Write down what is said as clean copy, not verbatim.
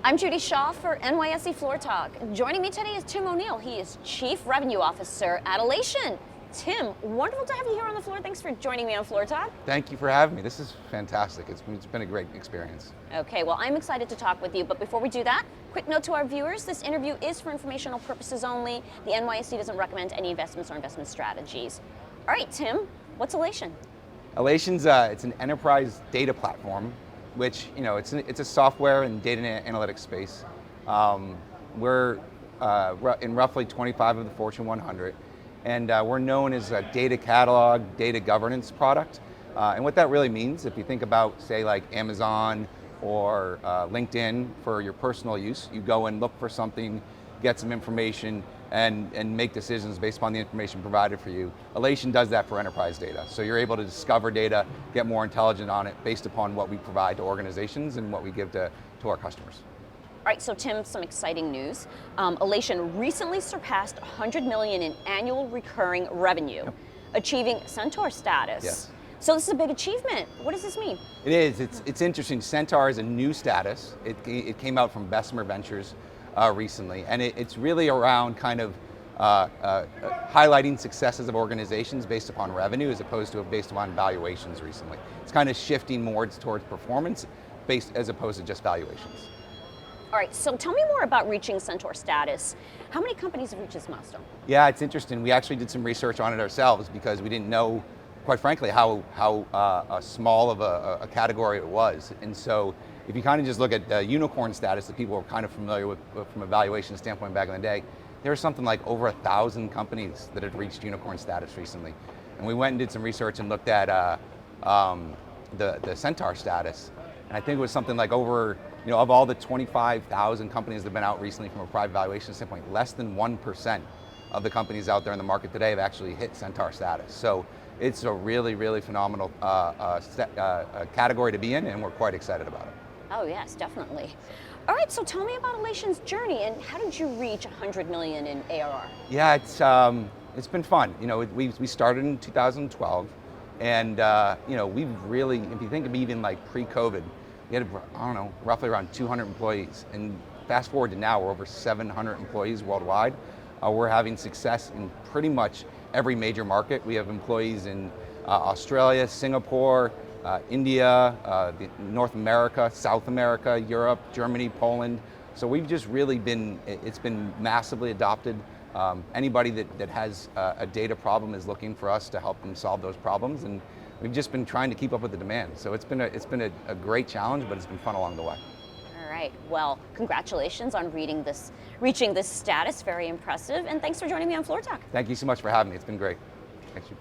I'm Judy Shaw for NYSE Floor Talk. Joining me today is Tim O'Neill. He is Chief Revenue Officer at Alation. Tim, wonderful to have you here on the floor. Thanks for joining me on Floor Talk. Thank you for having me. This is fantastic. It's been a great experience. Okay, well, I'm excited to talk with you, but before we do that, quick note to our viewers, this interview is for informational purposes only. The NYSE doesn't recommend any investments or investment strategies. All right, Tim, what's Alation? Alation's it's an enterprise data platform, which it's a software and data analytics space. We're in roughly 25 of the Fortune 100, and we're known as a data catalog, data governance product. And what that really means, if you think about, say, like Amazon or LinkedIn for your personal use, you go and look for something, get some information, and make decisions based upon the information provided for you. Alation does that for enterprise data. So you're able to discover data, get more intelligent on it based upon what we provide to organizations and what we give to our customers. All right, so Tim, some exciting news. Alation recently surpassed 100 million in annual recurring revenue, achieving Centaur status. Yes. So this is a big achievement. What does this mean? It is. It's interesting. Centaur is a new status. It came out from Bessemer Ventures recently, and it's really around kind of highlighting successes of organizations based upon revenue as opposed to based upon valuations recently. It's kind of shifting more towards performance based as opposed to just valuations. All right, so tell me more about reaching Centaur status. How many companies have reached this milestone? Yeah, it's interesting. We actually did some research on it ourselves because we didn't know, quite frankly, how small of a category it was. And so if you kind of just look at the unicorn status that people were kind of familiar with from a valuation standpoint back in the day, there was something like over 1,000 companies that had reached unicorn status recently. And we went and did some research and looked at the Centaur status. And I think it was something like over, of all the 25,000 companies that have been out recently from a private valuation standpoint, less than 1% of the companies out there in the market today have actually hit Centaur status. So it's a really, really phenomenal category to be in, and we're quite excited about it. Oh yes, definitely. All right, so tell me about Alation's journey and how did you reach 100 million in ARR? Yeah, it's been fun. We started in 2012, and we've really, if you think of even like pre-COVID, we had, roughly around 200 employees, and fast forward to now, we're over 700 employees worldwide. We're having success in pretty much every major market. We have employees in Australia, Singapore, India, North America, South America, Europe, Germany, Poland. So we've just really it's been massively adopted. Anybody that has a data problem is looking for us to help them solve those problems, and we've just been trying to keep up with the demand. So it's been a great challenge, but it's been fun along the way. All right, well, congratulations on reaching this status, very impressive, and thanks for joining me on Floor Talk. Thank you so much for having me, it's been great. Thank you.